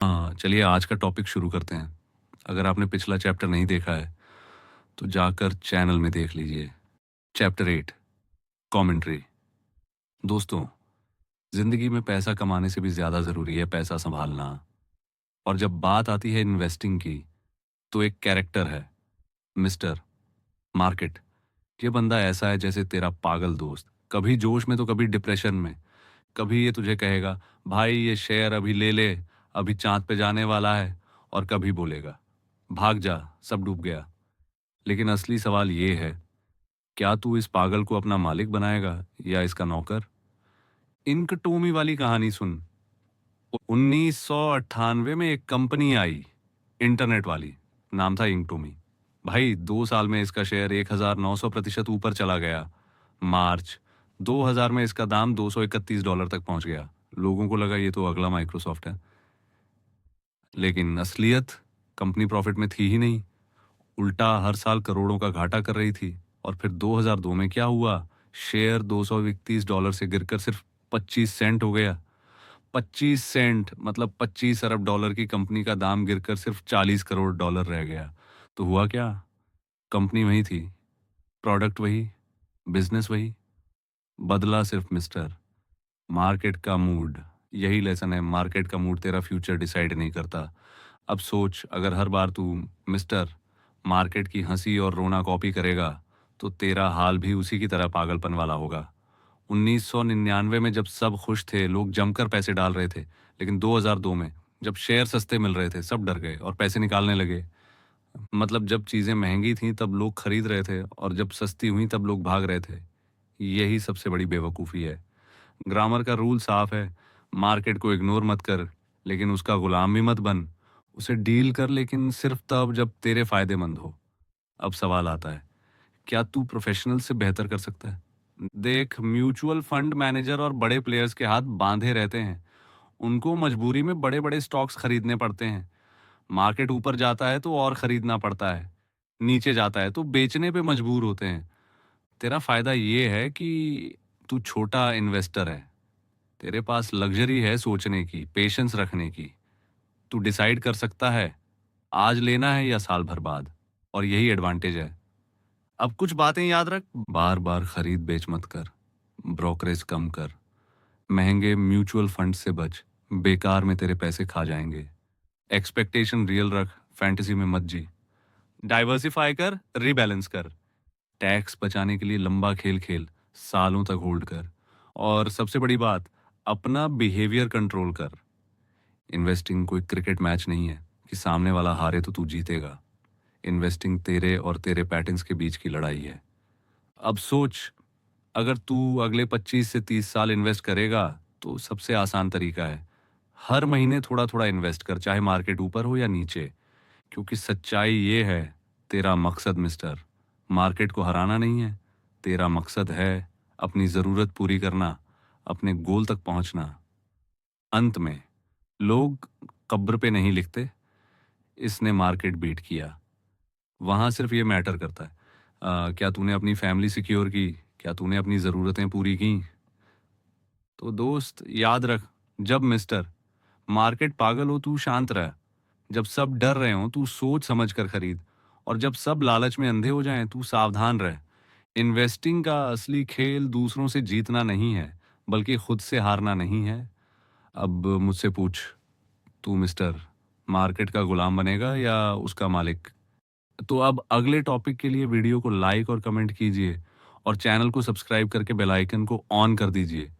हाँ, चलिए आज का टॉपिक शुरू करते हैं। अगर आपने पिछला चैप्टर नहीं देखा है, तो जाकर चैनल में देख लीजिए। Chapter 8 commentary. दोस्तों, ज़िंदगी में पैसा कमाने से भी ज़्यादा ज़रूरी है पैसा सँभालना। और जब बात आती है इन्वेस्टिंग की, तो एक कैरेक्टर है, मिस्टर मार्केट। ये बंदा ऐसा है जैसे तेरा पागल दोस्त, कभी जोश में तो कभी डिप्रेशन में। कभी ये तुझे कहेगा, भाई ये शेयर अभी ले ले, अभी चाँद पे जाने वाला है। और कभी बोलेगा, भाग जा, सब डूब गया। लेकिन असली सवाल ये है, क्या तू इस पागल को अपना मालिक बनाएगा या इसका नौकर? इंक टोमी वाली कहानी सुन। 1998 में एक कंपनी आई, इंटरनेट वाली, नाम था इंक टोमी। भाई 2 साल में इसका शेयर 1900% ऊपर चला गया। मार्च 2000 में इसका दाम $231 तक पहुंच गया। लोगों को लगा ये तो अगला माइक्रोसॉफ्ट है। लेकिन असलियत, कंपनी प्रॉफिट में थी ही नहीं, उल्टा हर साल करोड़ों का घाटा कर रही थी। और फिर 2002 में क्या हुआ? शेयर $231 से गिरकर सिर्फ 25 सेंट हो गया। 25 सेंट मतलब 25 अरब डॉलर की कंपनी का दाम गिरकर सिर्फ $40 करोड़ रह गया। तो हुआ क्या? कंपनी वही थी, प्रोडक्ट वही, बिजनेस वही, बदला सिर्फ मिस्टर मार्केट का मूड। यही लेसन है, मार्केट का मूड तेरा फ्यूचर डिसाइड नहीं करता। अब सोच, अगर हर बार तू मिस्टर मार्केट की हंसी और रोना कॉपी करेगा, तो तेरा हाल भी उसी की तरह पागलपन वाला होगा। 1999 में जब सब खुश थे, लोग जमकर पैसे डाल रहे थे। लेकिन 2002 में जब शेयर सस्ते मिल रहे थे, सब डर गए और पैसे निकालने लगे। मतलब जब चीज़ें महंगी थीं तब लोग खरीद रहे थे, और जब सस्ती हुई तब लोग भाग रहे थे। यही सबसे बड़ी बेवकूफ़ी है। ग्रामर का रूल साफ है, मार्केट को इग्नोर मत कर, लेकिन उसका गुलाम भी मत बन। उसे डील कर, लेकिन सिर्फ तब जब तेरे फायदेमंद हो। अब सवाल आता है, क्या तू प्रोफेशनल से बेहतर कर सकता है? देख, म्यूचुअल फंड मैनेजर और बड़े प्लेयर्स के हाथ बांधे रहते हैं। उनको मजबूरी में बड़े बड़े स्टॉक्स खरीदने पड़ते हैं। मार्केट ऊपर जाता है तो और खरीदना पड़ता है, नीचे जाता है तो बेचने पे मजबूर होते हैं। तेरा फायदा ये है कि तू छोटा इन्वेस्टर है। तेरे पास लग्जरी है सोचने की, पेशेंस रखने की। तू डिसाइड कर सकता है आज लेना है या साल भर बाद। और यही एडवांटेज है। अब कुछ बातें याद रख, बार बार खरीद बेच मत कर, ब्रोकरेज कम कर, महंगे म्यूचुअल फंड से बच, बेकार में तेरे पैसे खा जाएंगे। एक्सपेक्टेशन रियल रख, फैंटेसी में मत जी। डाइवर्सिफाई कर, रीबैलेंस कर। टैक्स बचाने के लिए लंबा खेल खेल, सालों तक होल्ड कर। और सबसे बड़ी बात, अपना बिहेवियर कंट्रोल कर। इन्वेस्टिंग कोई क्रिकेट मैच नहीं है कि सामने वाला हारे तो तू जीतेगा। इन्वेस्टिंग तेरे और तेरे पैटर्न्स के बीच की लड़ाई है। अब सोच, अगर तू अगले 25 से 30 साल इन्वेस्ट करेगा, तो सबसे आसान तरीका है, हर महीने थोड़ा थोड़ा इन्वेस्ट कर, चाहे मार्केट ऊपर हो या नीचे। क्योंकि सच्चाई ये है, तेरा मकसद मिस्टर मार्केट को हराना नहीं है। तेरा मकसद है अपनी ज़रूरत पूरी करना, अपने गोल तक पहुंचना। अंत में लोग कब्र पे नहीं लिखते, इसने मार्केट बीट किया। वहां सिर्फ ये मैटर करता है, क्या तूने अपनी फैमिली सिक्योर की, क्या तूने अपनी ज़रूरतें पूरी की। तो दोस्त याद रख, जब मिस्टर मार्केट पागल हो तू शांत रह, जब सब डर रहे हो तू सोच समझ कर खरीद, और जब सब लालच में अंधे हो जाएं तू सावधान रह। इन्वेस्टिंग का असली खेल दूसरों से जीतना नहीं है, बल्कि खुद से हारना नहीं है। अब मुझसे पूछ, तू मिस्टर मार्केट का गुलाम बनेगा या उसका मालिक? तो अब अगले टॉपिक के लिए वीडियो को लाइक और कमेंट कीजिए, और चैनल को सब्सक्राइब करके बेल आइकन को ऑन कर दीजिए।